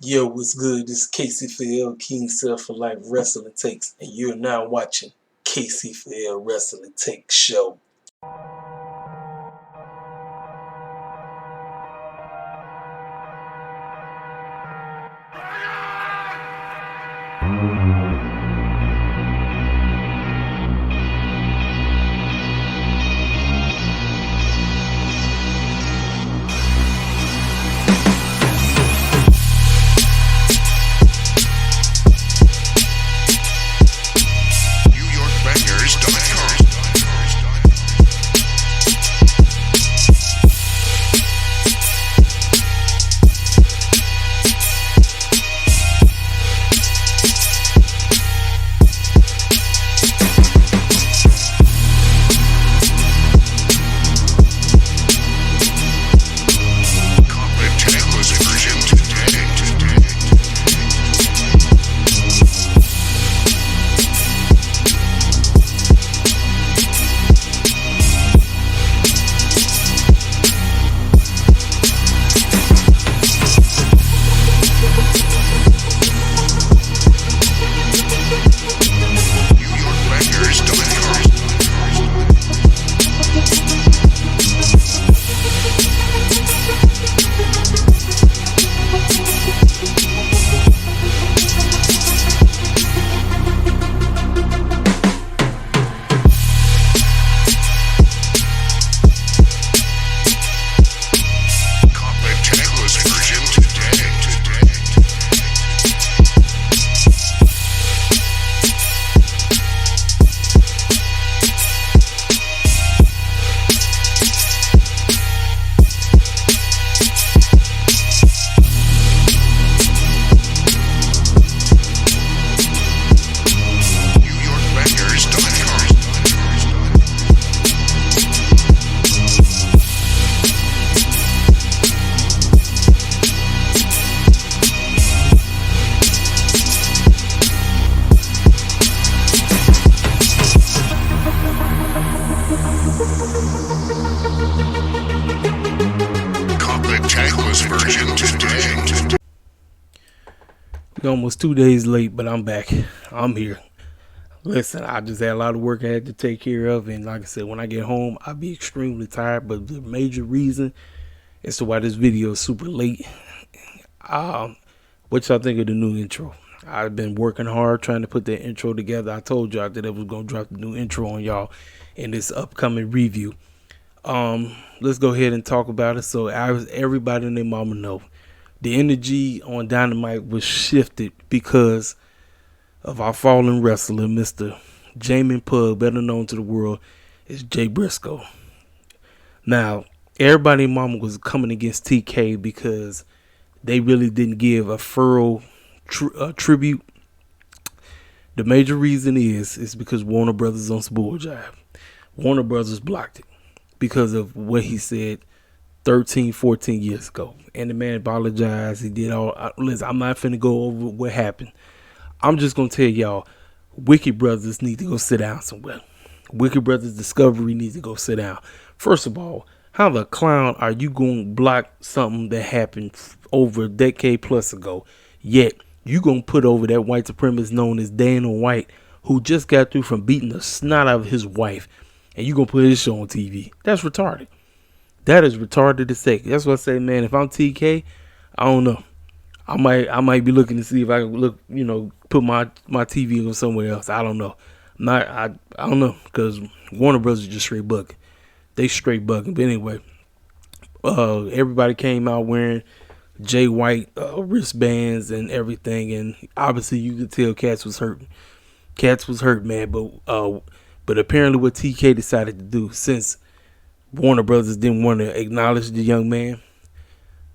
Yo, what's good? This is Casey for L King Self for Life Wrestling Takes, and you're now watching Casey for L Wrestling Takes Show. Almost 2 days late, but I'm back. I'm here. Listen, I just had a lot of work I had to take care of, and like I said, when I get home, I'll be extremely tired. But the major reason as to why this video is super late, what y'all think of the new intro? I've been working hard trying to put that intro together. I told y'all that I was gonna drop the new intro on y'all in this upcoming review. Let's go ahead and talk about it. So everybody and their mama know the energy on Dynamite was shifted because of our fallen wrestler, Mr. Jamin Pug, better known to the world as Jay Briscoe. Now, everybody and mama was coming against TK because they really didn't give a thorough tribute. The major reason is because Warner Brothers on some bull jive. Warner Brothers blocked it because of what he said 13, 14 years ago. And the man apologized. He did all. Listen, I'm not finna go over what happened. I'm just gonna tell y'all, Wicked Brothers need to go sit down somewhere. Wicked Brothers Discovery needs to go sit down. First of all, how the clown are you going to block something that happened over a decade plus ago? Yet you gonna put over that white supremacist known as Daniel White, who just got through from beating the snot out of his wife, and you gonna put his show on TV? That's retarded. That is retarded to say. That's what I say, man. If I'm TK, I don't know. I might be looking to see if I can put my TV on somewhere else. I don't know. I don't know, because Warner Brothers is just straight bugging. They straight bugging. But anyway, everybody came out wearing Jay White wristbands and everything, and obviously you could tell Cats was hurting. Cats was hurt, man. But apparently what TK decided to do, since Warner Brothers didn't want to acknowledge the young man,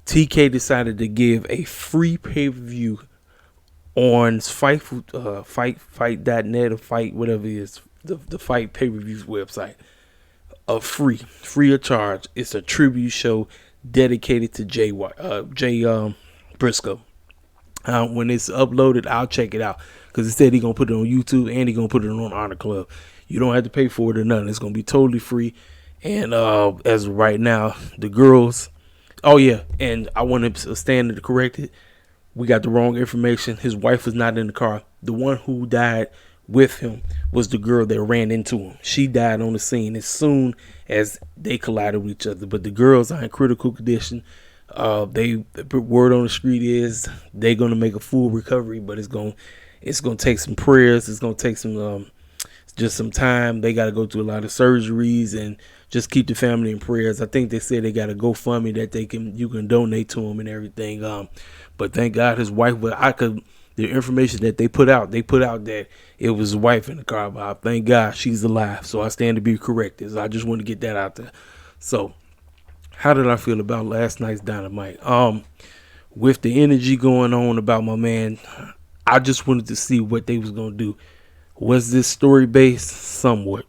TK decided to give a free pay-per-view on fight.net or fight, whatever it is, the fight pay-per-views website. Free of charge. It's a tribute show dedicated to Jay Briscoe. When it's uploaded, I'll check it out, because it said he's gonna put it on YouTube and he's gonna put it on Honor Club. You don't have to pay for it or nothing. It's gonna be totally free. And as of right now, the girls, oh yeah, and I want to stand to correct it. We got the wrong information. His wife was not in the car. The one who died with him was the girl that ran into him. She died on the scene as soon as they collided with each other. But the girls are in critical condition. The word on the street is they're gonna make a full recovery, but it's gonna take some prayers. It's gonna take some just some time. They got to go through a lot of surgeries and just keep the family in prayers. I think they said they got a GoFundMe that you can donate to him and everything. But thank God his wife. But the information that they put out that it was his wife in the car. But thank God she's alive. So I stand to be corrected. So I just want to get that out there. So how did I feel about last night's Dynamite? With the energy going on about my man, I just wanted to see what they was gonna do. Was this story based? Somewhat.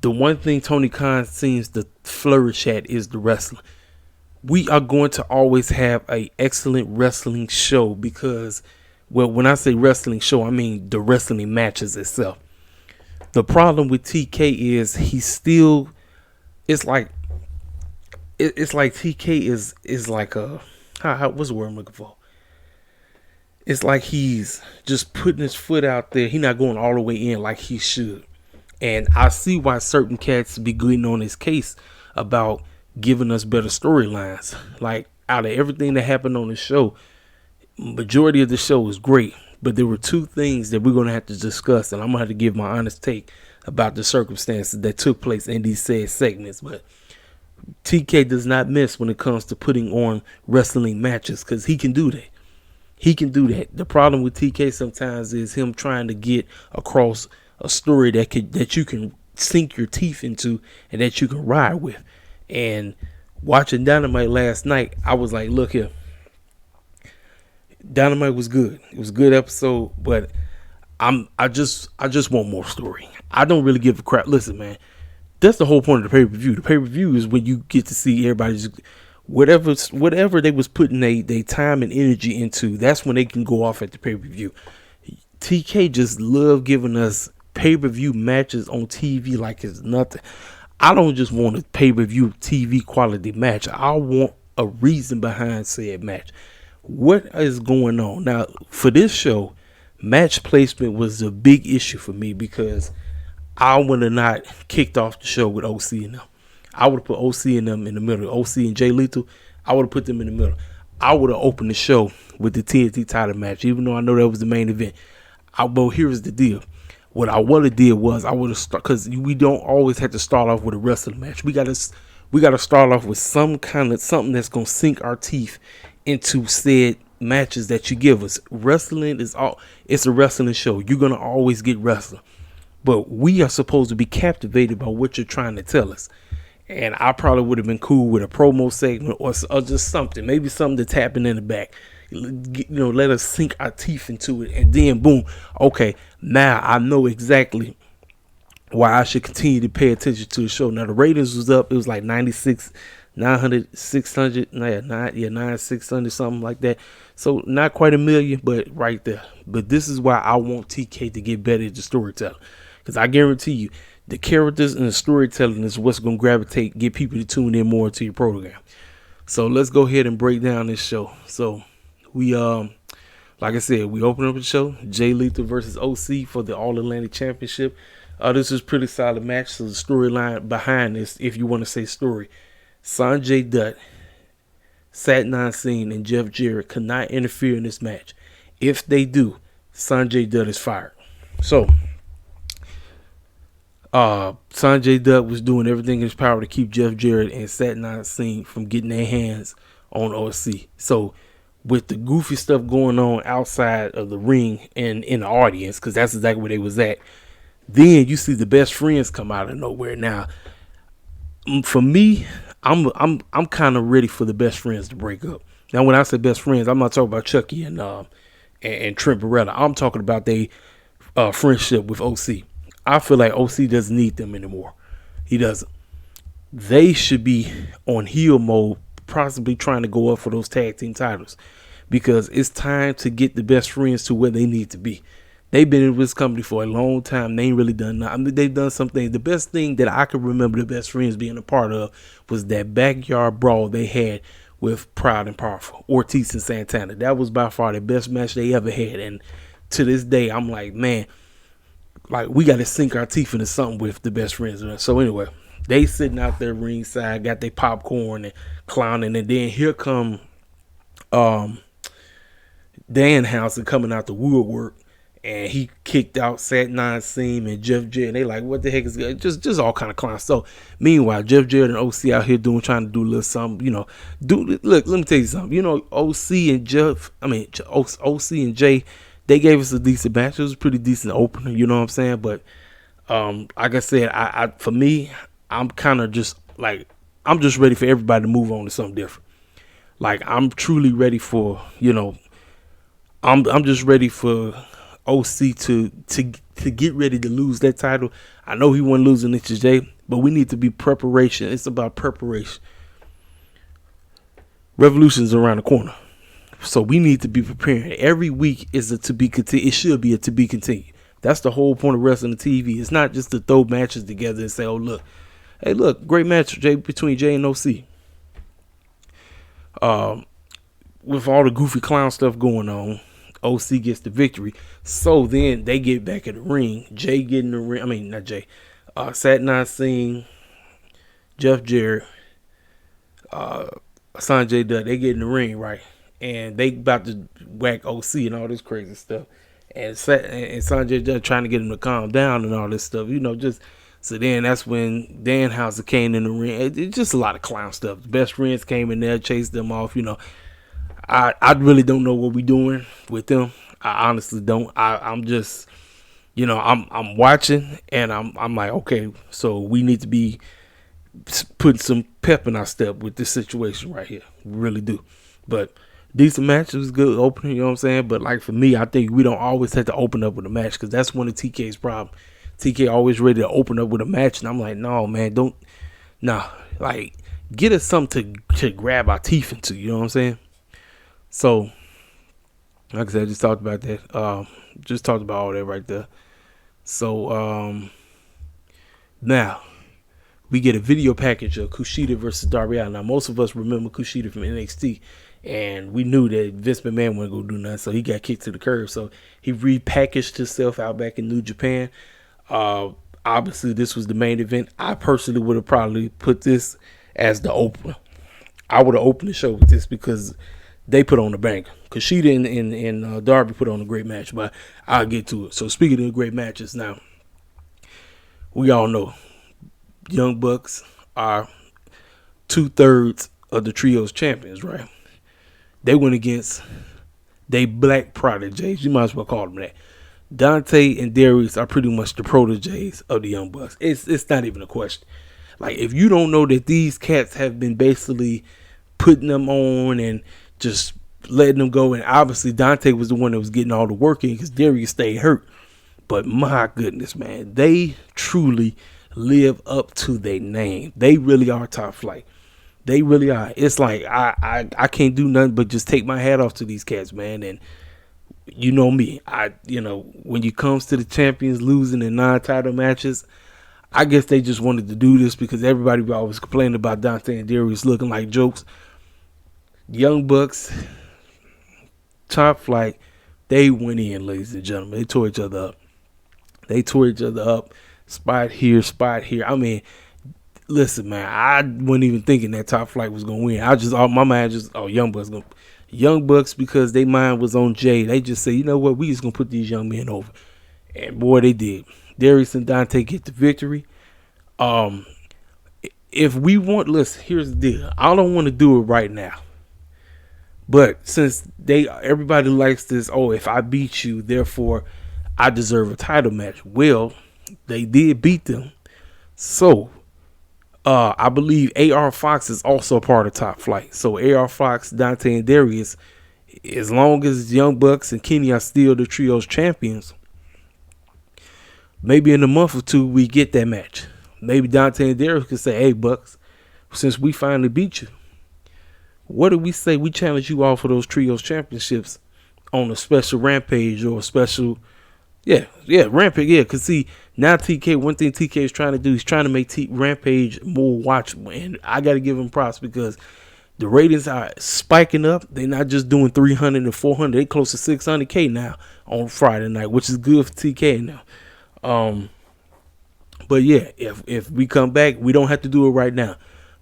The one thing Tony Khan seems to flourish at is the wrestling. We are going to always have an excellent wrestling show because, well, when I say wrestling show, I mean the wrestling matches itself. The problem with TK is it's like TK is like what's the word I'm looking for? It's like he's just putting his foot out there. He's not going all the way in like he should. And I see why certain cats be getting on his case about giving us better storylines. Like, out of everything that happened on the show, majority of the show was great. But there were two things that we're going to have to discuss. And I'm going to have to give my honest take about the circumstances that took place in these said segments. But TK does not miss when it comes to putting on wrestling matches because he can do that. He can do that. The problem with TK sometimes is him trying to get across a story that you can sink your teeth into and that you can ride with. And watching Dynamite last night, I was like, look here. Dynamite was good. It was a good episode, but I just want more story. I don't really give a crap. Listen, man, that's the whole point of the pay-per-view. The pay-per-view is when you get to see everybody's whatever they was putting they time and energy into, that's when they can go off at the pay-per-view. TK just love giving us pay-per-view matches on TV like it's nothing. I don't just want a pay-per-view TV quality match. I want a reason behind said match. What is going on? Now, for this show, match placement was a big issue for me because I would have not kicked off the show with OC and them. I would have put OC and them in the middle. OC and Jay Lethal, I would have put them in the middle. I would have opened the show with the TNT title match, even though I know that was the main event. But here's the deal. What I would have did was I would have started, because we don't always have to start off with a wrestling match. We gotta start off with something that's gonna sink our teeth into said matches that you give us. Wrestling it's a wrestling show. You're gonna always get wrestling, but we are supposed to be captivated by what you're trying to tell us. And I probably would have been cool with a promo segment or just something, maybe something that's happening in the back. Let us sink our teeth into it, and then boom, okay, now I know exactly why I should continue to pay attention to the show. Now the ratings was up; it was like 96, 900, 600, 600, something like that. So not quite a million, but right there. But this is why I want TK to get better at the storytelling, because I guarantee you, the characters and the storytelling is what's going to get people to tune in more to your program. So let's go ahead and break down this show. So we, like I said, we open up the show, Jay Lethal versus OC for the All Atlantic Championship. This is pretty solid match. So the storyline behind this, if you want to say story, Sanjay Dutt, Satnam Singh, and Jeff Jarrett cannot interfere in this match. If they do, Sanjay Dutt is fired. So Sanjay Dutt was doing everything in his power to keep Jeff Jarrett and Satnam Singh from getting their hands on OC. So with the goofy stuff going on outside of the ring and in the audience, because that's exactly where they was at, then you see the best friends come out of nowhere. Now, for me, I'm kind of ready for the best friends to break up. Now, when I say best friends, I'm not talking about Chucky and Trent Barretta. I'm talking about their friendship with OC. I feel like OC doesn't need them anymore. He doesn't. They should be on heel mode, possibly trying to go up for those tag team titles, because it's time to get the best friends to where they need to be. They've been in this company for a long time. They ain't really done nothing. I mean, they've done something. The best thing that I can remember the best friends being a part of was that backyard brawl they had with Proud and Powerful, Ortiz and Santana. That was by far the best match they ever had. And to this day, I'm like, man, like we got to sink our teeth into something with the Best Friends. So anyway, they sitting out there ringside, got their popcorn and clowning, and then here come Danhausen coming out the woodwork, and he kicked out Sat Nine Seam and Jeff Jarrett. And they like, what the heck is good? Just all kind of clowns. So meanwhile, Jeff Jarrett and OC out here trying to do a little something, look, let me tell you something. OC and Jay, they gave us a decent match. It was a pretty decent opener, you know what I'm saying? But like I said, I for me, I'm kind of just like, I'm just ready for everybody to move on to something different. Like I'm truly ready for, I'm just ready for OC to get ready to lose that title. I know he wasn't losing it to Jay, but we need to be preparation. It's about preparation. Revolution's around the corner, so we need to be preparing. Every week is a to be continued. It should be a to be continued. That's the whole point of wrestling TV. It's not just to throw matches together and say, "Oh look, great match between Jay and OC." With all the goofy clown stuff going on, OC gets the victory. So then they get back in the ring. Jay get in the ring. I mean, not Jay. Sat Nine Singh, Jeff Jarrett, Sanjay Dutt. They get in the ring, right? And they about to whack OC and all this crazy stuff. And Sanjay Dutt trying to get him to calm down and all this stuff. So then that's when Danhausen came in the ring. It's just a lot of clown stuff. The Best Friends came in there, chased them off. I really don't know what we're doing with them. I honestly don't. I'm just, I'm watching and I'm like, okay, so we need to be putting some pep in our step with this situation right here. We really do. But decent match. It was good opening, you know what I'm saying? But like for me, I think we don't always have to open up with a match because that's one of TK's problem. TK always ready to open up with a match, and I'm like, no, man, like get us something to grab our teeth into, you know what I'm saying? So, like I said, I just talked about that. Just talked about all that right there. So, now we get a video package of Kushida versus Darby Allin. Now, most of us remember Kushida from NXT, and we knew that Vince McMahon wasn't going to do nothing, so he got kicked to the curb. So, he repackaged himself out back in New Japan. Obviously, this was the main event. I personally would have probably put this as the opener. I would have opened the show with this because they put on the banger. Kushida and Darby put on a great match, but I'll get to it. So speaking of great matches now, we all know Young Bucks are 2/3 of the Trios champions, right? They went against they black prodigies. You might as well call them that. Dante and Darius are pretty much the proteges of the Young Bucks. It's not even a question. Like, if you don't know that these cats have been basically putting them on and just letting them go, and obviously Dante was the one that was getting all the work in because Darius stayed hurt. But my goodness, man, they truly live up to their name. They really are top flight. They really are. It's like I can't do nothing but just take my hat off to these cats, man. And you know me, when it comes to the champions losing in non-title matches, I guess they just wanted to do this because everybody was always complaining about Dante and Darius looking like jokes. Young Bucks, top flight, they went in, ladies and gentlemen. They tore each other up. Spot here, spot here. I mean, listen, man, I wasn't even thinking that top flight was going to win. My mind just, Young Bucks going to. Young Bucks, because their mind was on Jay, they just say, you know what, we just going to put these young men over. And boy, they did. Darius and Dante get the victory. If we want, listen, here's the deal. I don't want to do it right now. But since everybody likes this, if I beat you, therefore I deserve a title match. Well, they did beat them. So, I believe AR Fox is also part of Top Flight. So AR Fox, Dante, and Darius, as long as Young Bucks and Kenny are still the Trios champions, maybe in a month or two we get that match. Maybe Dante and Darius could say, hey, Bucks, since we finally beat you, what do we say we challenge you all for those Trios championships on a special Rampage or a special... Rampage, because see, now one thing TK is trying to do, he's trying to make Rampage more watchable, and I got to give him props because The ratings are spiking up. They're not just doing 300 and 400. They close to 600K now on Friday night, which is good for TK now. But yeah, if we come back, we don't have to do it right now.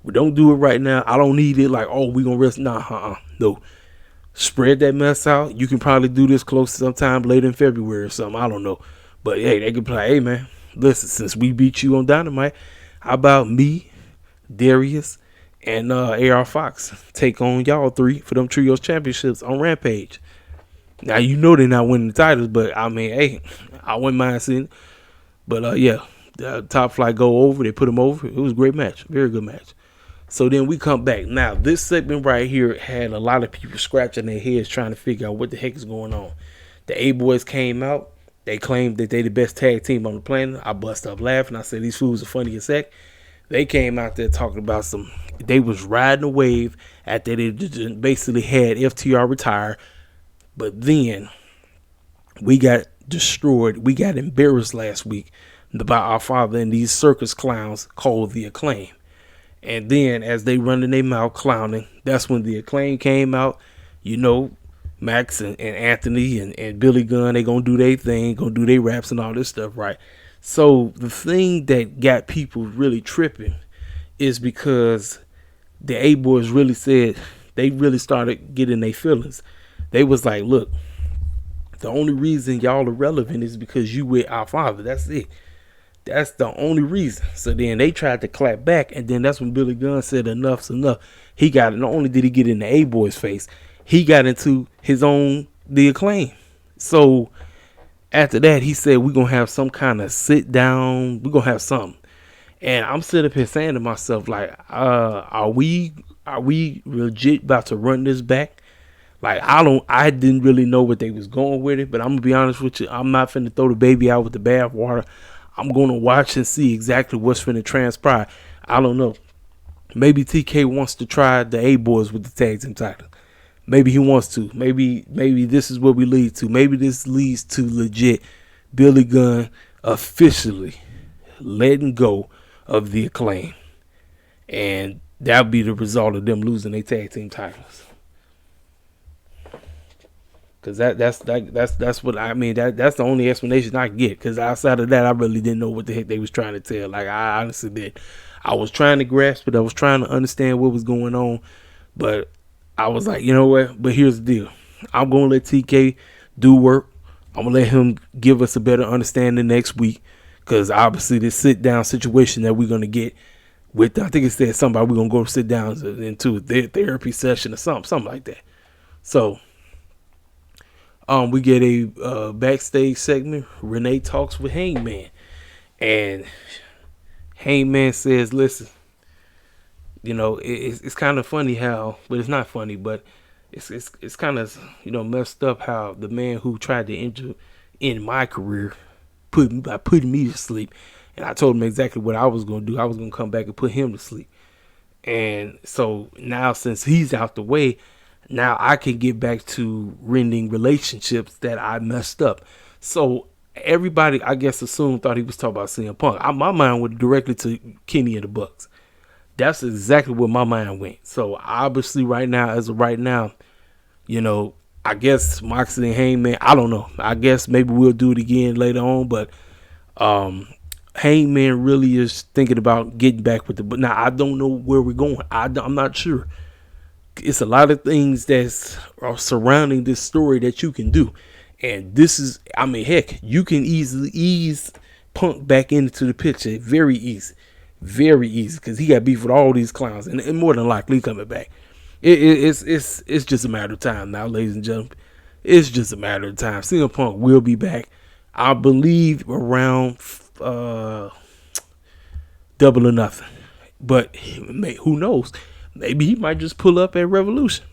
We don't do it right now. I don't need it like, oh, we gonna rest. No. Spread that mess out. You can probably do this close to sometime later in February or something. I don't know. But hey, they can play, hey man, listen, since we beat you on Dynamite, how about me, Darius, and AR Fox take on y'all three for them trios championships on Rampage. Now you know they're not winning the titles, but I mean, hey, I wouldn't mind seeing it. But yeah, the Top Flight go over. They put them over. It was a great match, very good match. So then we come back. Now this segment right here had a lot of people scratching their heads trying to figure out what the heck is going on. The A-Boys came out. They claimed that they the best tag team on the planet. I bust up laughing. I said these fools are funny as heck. They came out there talking about they was riding a wave after they basically had FTR retire. But then we got destroyed. We got embarrassed last week by our father and these circus clowns called the Acclaim. And then as they running their mouth clowning, that's when the Acclaim came out. You know, Max and Anthony and Billy Gunn, they gonna do their thing, gonna do their raps and all this stuff, right? So the thing that got people really tripping is because the A-Boys really said, they really started getting their feelings. They was like, look, the only reason y'all are relevant is because you with our father. That's it. That's the only reason. So then they tried to clap back, and then that's when Billy Gunn said enough's enough. He got, not only did he get in the A-Boys face, he got into his own, the Acclaim. So after that, he said, we're going to have some kind of sit down. We're going to have something. And I'm sitting up here saying to myself, like, are we legit about to run this back? Like, I didn't really know what they was going with it, but I'm going to be honest with you. I'm not finna throw the baby out with the bathwater. I'm going to watch and see exactly what's finna transpire. I don't know. Maybe TK wants to try the A-Boys with the tag team title. Maybe he wants to. Maybe this is what we lead to. Maybe this leads to legit Billy Gunn officially letting go of the Acclaim. And that'll be the result of them losing their tag team titles. Cause that's what I mean. That's the only explanation I get. Cause outside of that, I really didn't know what the heck they was trying to tell. Like, I honestly did. I was trying to grasp it. I was trying to understand what was going on, but I was like, you know what? But here's the deal. I'm gonna let TK do work. I'm gonna let him give us a better understanding next week. Cause obviously this sit down situation that we're gonna get with, I think it said somebody we're gonna go sit down into a therapy session or something like that. So. We get a backstage segment. Renee talks with Hangman, and Hangman says, "Listen, you know, it's kind of funny how, but it's not funny, but it's kind of, you know, messed up how the man who tried to end my career by putting me to sleep, and I told him exactly what I was going to do. I was going to come back and put him to sleep, and so now since he's out the way." Now I can get back to rending relationships that I messed up. So everybody, I guess, thought he was talking about CM Punk. My mind went directly to Kenny and the Bucks. That's exactly where my mind went. So obviously as of right now, you know, I guess Moxley and Hangman, I don't know. I guess maybe we'll do it again later on. But Hangman really is thinking about getting back with but now I don't know where we're going. I'm not sure. It's a lot of things that are surrounding this story that you can do. And this is, I mean, heck, you can easily ease Punk back into the picture. Very easy. Very easy. Because he got beef with all these clowns. And more than likely coming back. It's just a matter of time now, ladies and gentlemen. It's just a matter of time. CM Punk will be back. I believe around Double or Nothing. But who knows? Maybe he might just pull up at Revolution.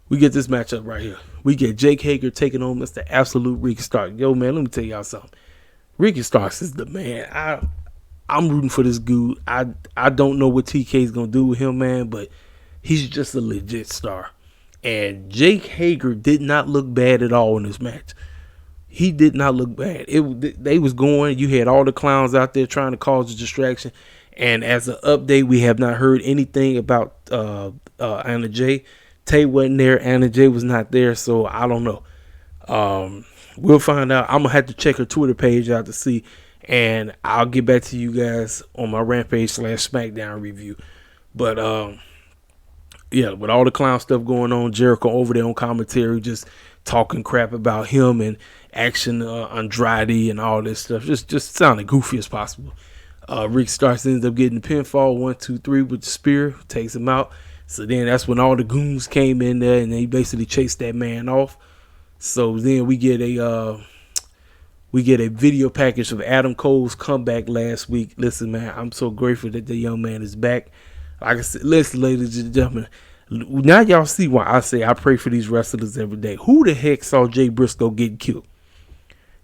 We get this matchup right here. We get Jake Hager taking on Mr. Absolute Ricky Starks. Yo, man, let me tell y'all something. Ricky Starks is the man. I'm rooting for this dude. I don't know what TK is going to do with him, man, but he's just a legit star. And Jake Hager did not look bad at all in this match. He did not look bad. They was going. You had all the clowns out there trying to cause a distraction. And as an update, we have not heard anything about Anna J. Tay wasn't there. Anna J was not there, so I don't know. We'll find out. I'm gonna have to check her Twitter page out to see, and I'll get back to you guys on my Rampage/SmackDown review. But yeah, with all the clown stuff going on, Jericho over there on commentary just talking crap about him and Action Andrade and all this stuff. Just sounding goofy as possible. Rick Starks ends up getting the pinfall 1, 2, 3 with the spear, takes him out. So then that's when all the goons came in there and they basically chased that man off. So then we get a video package of Adam Cole's comeback last week. Listen, man, I'm so grateful that the young man is back. Like I said, listen, ladies and gentlemen, now y'all see why I say I pray for these wrestlers every day. Who the heck saw Jay Briscoe get killed?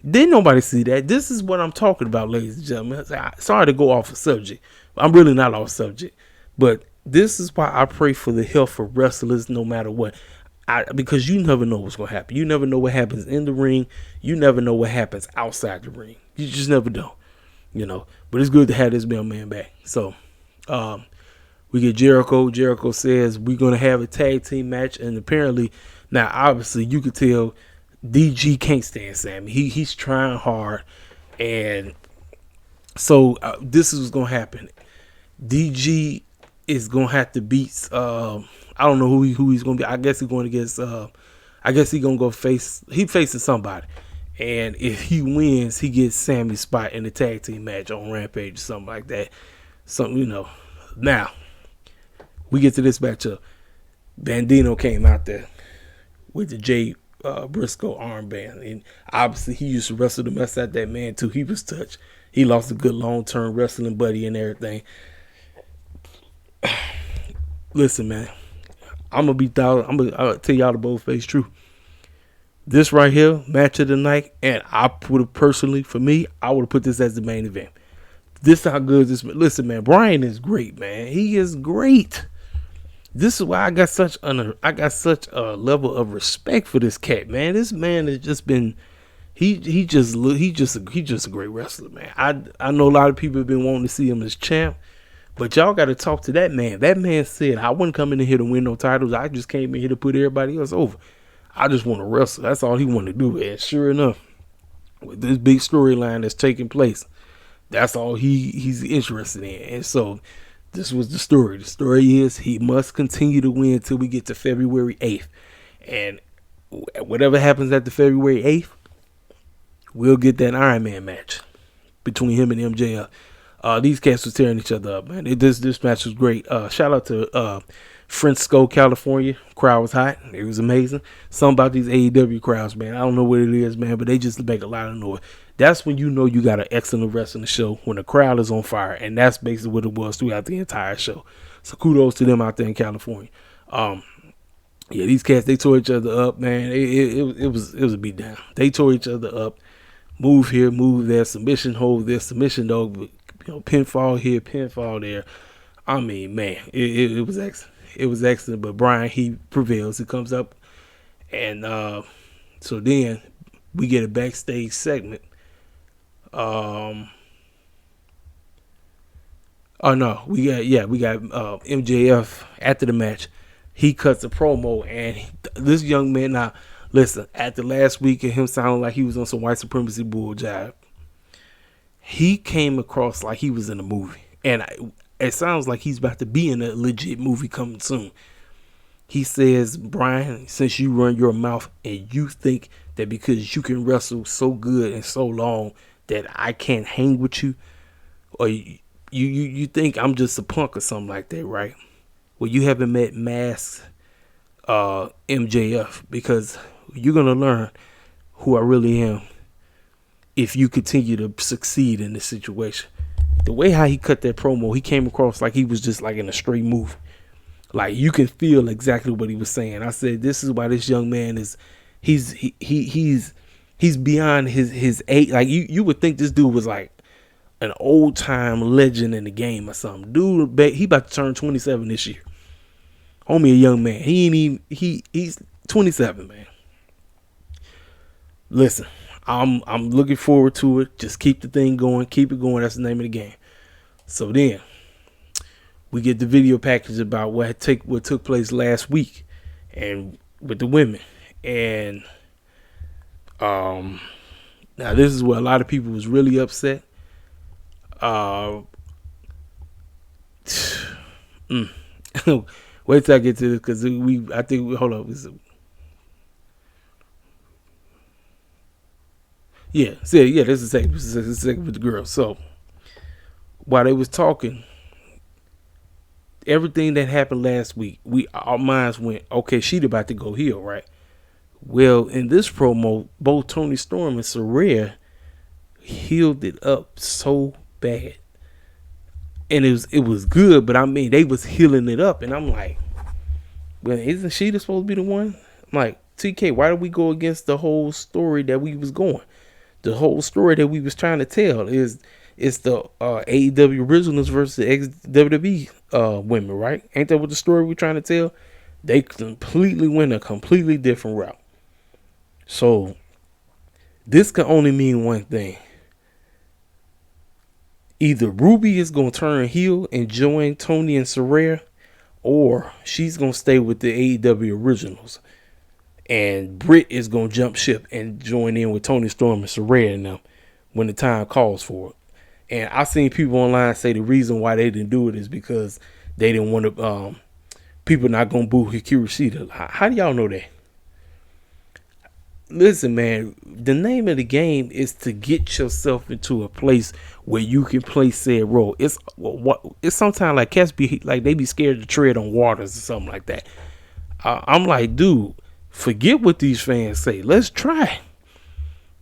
Didn't nobody see that? This is what I'm talking about, ladies and gentlemen. Sorry to go off the subject. I'm really not off subject. But this is why I pray for the health of wrestlers no matter what. Because you never know what's going to happen. You never know what happens in the ring. You never know what happens outside the ring. You just never know. You know. But it's good to have this young man back. So, we get Jericho. Jericho says we're going to have a tag team match. And apparently, now obviously you could tell DG can't stand Sammy. He's trying hard. And so this is what's going to happen. DG is going to have to beat, I don't know who he's going to be. I guess he's going against, I guess he's going to go he faces somebody. And if he wins, he gets Sammy's spot in the tag team match on Rampage or something like that. Something, you know. Now, we get to this matchup. Bandino came out there with the Jay Briscoe armband. And obviously, he used to wrestle the mess out that man, too. He was touched. He lost a good long-term wrestling buddy and everything. Listen, man. I'm going to tell y'all the bold-faced truth. This right here, match of the night, and I would have personally, for me, I would have put this as the main event. This is how good this. Listen, man, Brian is great, man. He is great. This is why I got such a level of respect for this cat, man. This man has just been, he just a great wrestler, man. I know a lot of people have been wanting to see him as champ, but y'all got to talk to that man. That man said, I wasn't coming in here to win no titles. I just came in here to put everybody else over. I just want to wrestle. That's all he wanted to do. And sure enough, with this big storyline that's taking place, that's all he's interested in. And so this was the story. The story is he must continue to win until we get to February 8th. And whatever happens at the February 8th, we'll get that Iron Man match between him and MJF. These cats was tearing each other up, man. This match was great. Shout out to Frisco, California. Crowd was hot. It was amazing. Something about these AEW crowds, man. I don't know what it is, man, but they just make a lot of noise. That's when you know you got an excellent wrestling show, when the crowd is on fire, and that's basically what it was throughout the entire show. So kudos to them out there in California. Yeah, these cats, they tore each other up, man. It was a beat down. They tore each other up. Move here, move there, submission hold there, submission dog, you know, pinfall here, pinfall there. I mean, man, it was excellent. It was excellent, but Brian, he prevails. He comes up, and so then we get a backstage segment. We got MJF after the match. He cuts a promo, and this young man, now listen, after last week and him sounding like he was on some white supremacy bull jive, he came across like he was in a movie, and it sounds like he's about to be in a legit movie coming soon. He says, Brian, since you run your mouth and you think that because you can wrestle so good and so long that I can't hang with you, or you think I'm just a punk or something like that, right? Well, you haven't met Mask MJF, because you're going to learn who I really am if you continue to succeed in this situation. The way how he cut that promo, he came across like he was just like in a straight movie. Like you can feel exactly what he was saying. I said, this is why this young man is, he's beyond his age. Like you would think this dude was like an old time legend in the game or something. Dude, he about to turn 27 this year. Homie, a young man. He's 27, man. Listen, I'm looking forward to it. Just keep the thing going. Keep it going. That's the name of the game. So then We get the video package about what took place last week, and with the women, and now this is where a lot of people was really upset. Wait till I get to this, because hold up. This is the second with the girls. So while they was talking, everything that happened last week, our minds went, okay, she's about to go heel, right? Well, in this promo, both Toni Storm and Saraya healed it up so bad. And it was good, but I mean, they was healing it up. And I'm like, well, isn't she supposed to be the one? I'm like, TK, why did we go against the whole story that we was going? The whole story that we was trying to tell is the AEW originals versus the ex-WWE women, right? Ain't that what the story we're trying to tell? They completely went a completely different route. So this can only mean one thing. Either Ruby is going to turn heel and join Toni and Saraya, or she's going to stay with the AEW originals. And Britt is going to jump ship and join in with Toni Storm and Saraya and them when the time calls for it. And I've seen people online say the reason why they didn't do it is because they didn't want to, people not going to boo Hikaru Shida. How do y'all know that? Listen, man, the name of the game is to get yourself into a place where you can play said role. It's sometimes like cats be like they be scared to tread on waters or something like that. I'm like, dude, forget what these fans say. Let's try.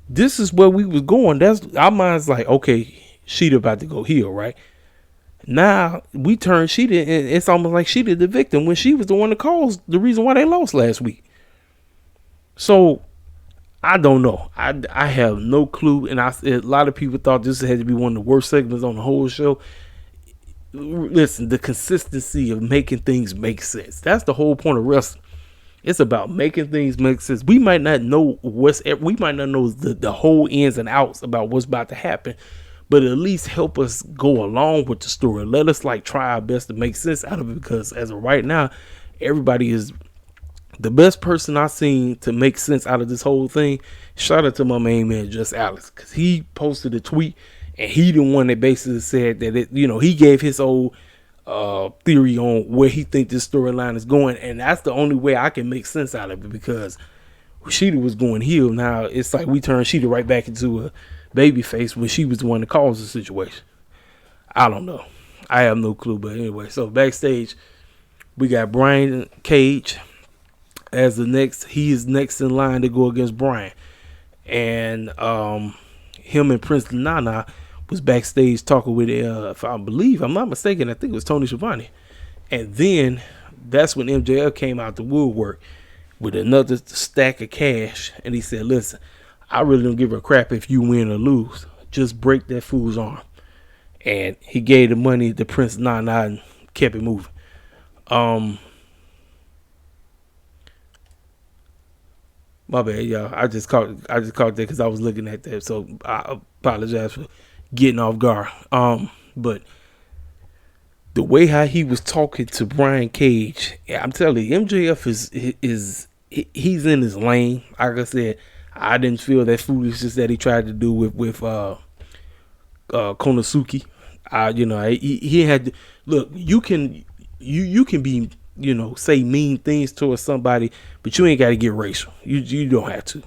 This is where we was going. That's our minds like, okay, Sheeta about to go heel, right? Now we turn Sheeta, and it's almost like Sheeta the victim when she was the one that caused the reason why they lost last week. So I don't know. I have no clue, and a lot of people thought this had to be one of the worst segments on the whole show. Listen, the consistency of making things make sense. That's the whole point of wrestling. It's about making things make sense. We might not know the whole ins and outs about what's about to happen, but at least help us go along with the story. Let us try our best to make sense out of it, because as of right now, everybody is the best person I've seen to make sense out of this whole thing. Shout out to my main man, Just Alex, because he posted a tweet, and he the one that basically said that he gave his old theory on where he think this storyline is going, and that's the only way I can make sense out of it, because Sheeta was going heel. Now it's like we turned Sheeta right back into a baby face when she was the one that caused the situation. I don't know. I have no clue, but anyway, so backstage we got Brian Cage as the next. He is next in line to go against Brian, and him and Prince Nana was backstage talking with if I'm not mistaken, I think it was Tony Schiavone. And then that's when MJF came out the woodwork with another stack of cash, and he said, listen, I really don't give a crap if you win or lose, just break that fool's arm. And he gave the money to Prince Nana and kept it moving. My bad, y'all. I just caught that because I was looking at that, so I apologize for getting off guard. But the way how he was talking to Brian Cage, I'm telling you, MJF is he's in his lane. Like I said, I didn't feel that foolishness that he tried to do with Konosuke. He had to look. You can be, say mean things towards somebody, but you ain't got to get racial. You don't have to.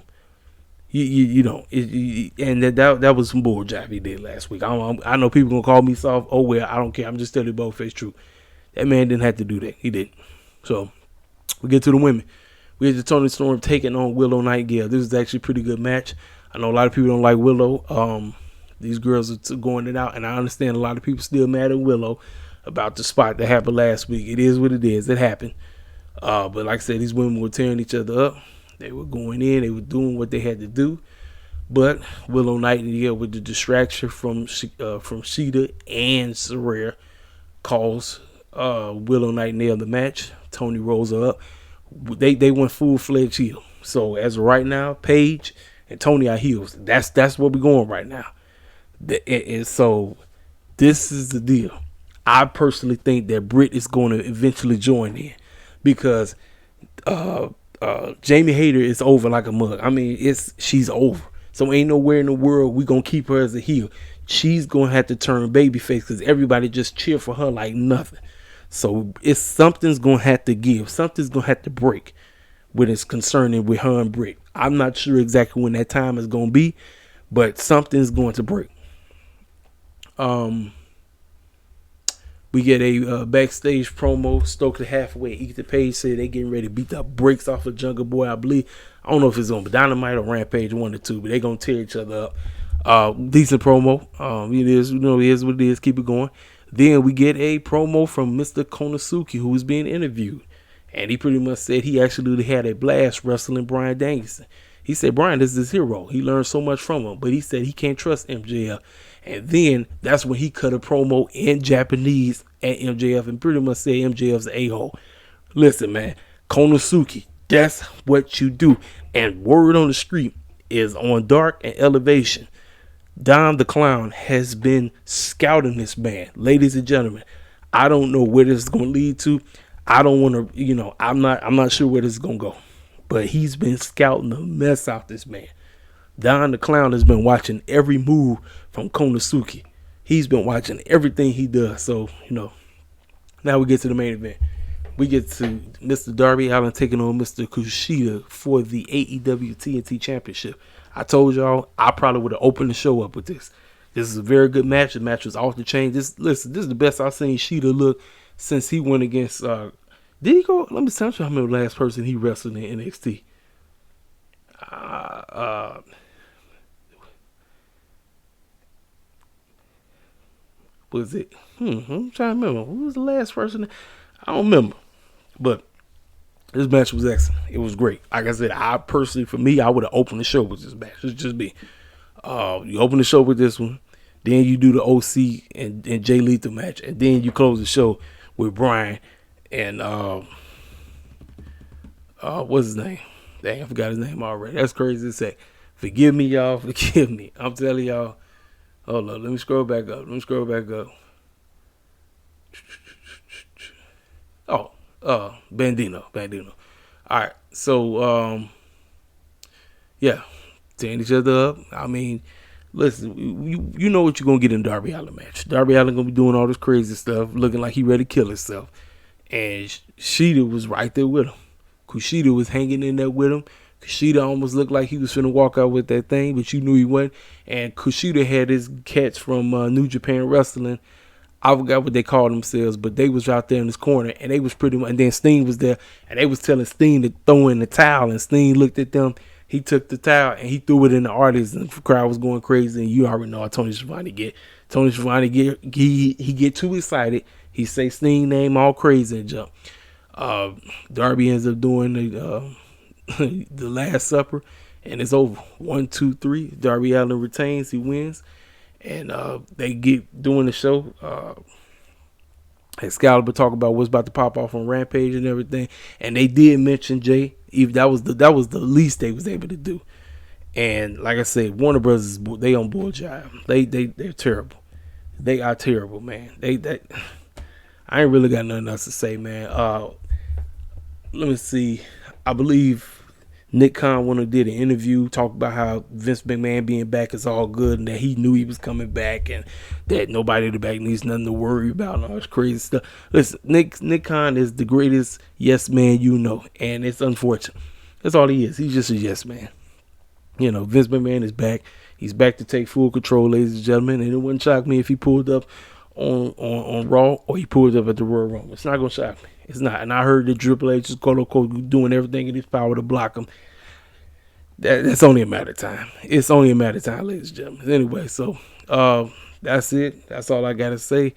You don't. And that was some bull jive he did last week. I know people gonna call me soft. Oh well, I don't care. I'm just telling you both face truth. That man didn't have to do that. He didn't. So we get to the women. We get to Toni Storm taking on Willow Nightingale. This is actually a pretty good match. I know a lot of people don't like Willow. These girls are going it out, and I understand a lot of people still mad at Willow about the spot that happened last week. It is what it is. It happened. But like I said, these women were tearing each other up. They were going in. They were doing what they had to do. But Willow Nightingale, with the distraction from Sheeta and Saraya, calls Willow Nightingale the match. Tony rolls her up. They went full-fledged heel. So as of right now, Paige and Tony are heels. That's where we're going right now. And so this is the deal. I personally think that Britt is going to eventually join in because Jamie Hayter is over like a mug. I mean, she's over. So ain't nowhere in the world we gonna keep her as a heel. She's gonna have to turn babyface because everybody just cheer for her like nothing. So it's something's gonna have to give. Something's gonna have to break when it's concerning with her and Britt. I'm not sure exactly when that time is gonna be, but something's going to break. We get a backstage promo. Stokely Hathaway, Ethan Page said they getting ready to beat the brakes off of Jungle Boy. I believe. I don't know if it's gonna be Dynamite or Rampage, one or two, but they gonna tear each other up. Decent promo. It is, it is what it is. Keep it going. Then we get a promo from Mr. Konosuke, who was being interviewed, and he pretty much said he actually had a blast wrestling Bryan Danielson. He said Bryan is his hero. He learned so much from him, but he said he can't trust MJF. And then that's when he cut a promo in Japanese at MJF and pretty much said MJF's a a-hole. Listen, man, Konosuke, that's what you do. And word on the street is on Dark and Elevation, Dom the Clown has been scouting this man. Ladies and gentlemen, I don't know where this is going to lead to. I don't want to, I'm not sure where this is going to go. But he's been scouting the mess out this man. Don the Clown has been watching every move from Konosuke. He's been watching everything he does. So, now we get to the main event. We get to Mr. Darby Allin taking on Mr. Kushida for the AEW TNT Championship. I told y'all I probably would have opened the show up with this. This is a very good match. The match was off the chain. This is the best I've seen Shida look since he went against did he go? Let me tell you how many last person he wrestled in NXT. Was it? I'm trying to remember. Who was the last person? I don't remember. But this match was excellent. It was great. Like I said, I personally, for me, I would have opened the show with this match. It's just me. You open the show with this one. Then you do the OC and Jay Lethal match. And then you close the show with Bryan and what's his name? Dang, I forgot his name already. That's crazy to say. Forgive me, y'all. Forgive me. I'm telling y'all. Hold on. Let me scroll back up. Oh, Bandino. All right. So, yeah. Tearing each other up. I mean, listen, you know what you're going to get in Darby Allin match. Darby Allin going to be doing all this crazy stuff, looking like he ready to kill himself. And Kushida was right there with him. Kushida was hanging in there with him. Kushida almost looked like he was finna walk out with that thing, but you knew he wasn't. And Kushida had his catch from New Japan Wrestling. I forgot what they called themselves, but they was out there in this corner, and they was pretty much. And then Sting was there, and they was telling Sting to throw in the towel, and Sting looked at them. He took the towel and he threw it in the audience, and the crowd was going crazy. And you already know how Tony Schiavone get. Tony Schiavone he get too excited. He say Sting name all crazy and jump. Darby ends up doing the Last Supper, and it's over. 1, 2, 3. Darby Allin retains. He wins, and they get doing the show. Excalibur talk about what's about to pop off on Rampage and everything, and they did mention Jay. That was the least they was able to do. And like I said, Warner Brothers, they on board job. They're terrible. They are terrible, man. I ain't really got nothing else to say, man. Let me see. I believe Nick Khan when he did an interview, talked about how Vince McMahon being back is all good and that he knew he was coming back and that nobody in the back needs nothing to worry about and all this crazy stuff. Listen, Nick Khan is the greatest yes man and it's unfortunate. That's all he is. He's just a yes man. Vince McMahon is back. He's back to take full control, ladies and gentlemen, and it wouldn't shock me if he pulled up on Raw or he pulled up at the Royal Rumble. It's not going to shock me. It's not. And I heard that Triple H is doing everything in his power to block him. That's only a matter of time. It's only a matter of time, ladies and gentlemen. Anyway, so that's it. That's all I got to say.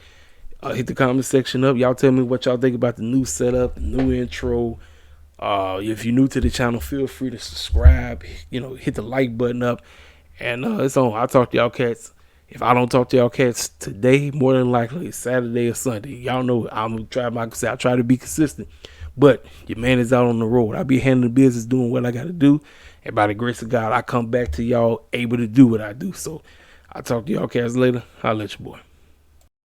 Hit the comment section up. Y'all tell me what y'all think about the new setup, the new intro. If you're new to the channel, feel free to subscribe. Hit the like button up. And it's on. I'll talk to y'all cats. If I don't talk to y'all cats today, more than likely it's Saturday or Sunday. Y'all know I'm gonna try I try to be consistent. But your man is out on the road. I'll be handling business, doing what I gotta do. And by the grace of God, I come back to y'all able to do what I do. So I'll talk to y'all cats later. I'll let you boy.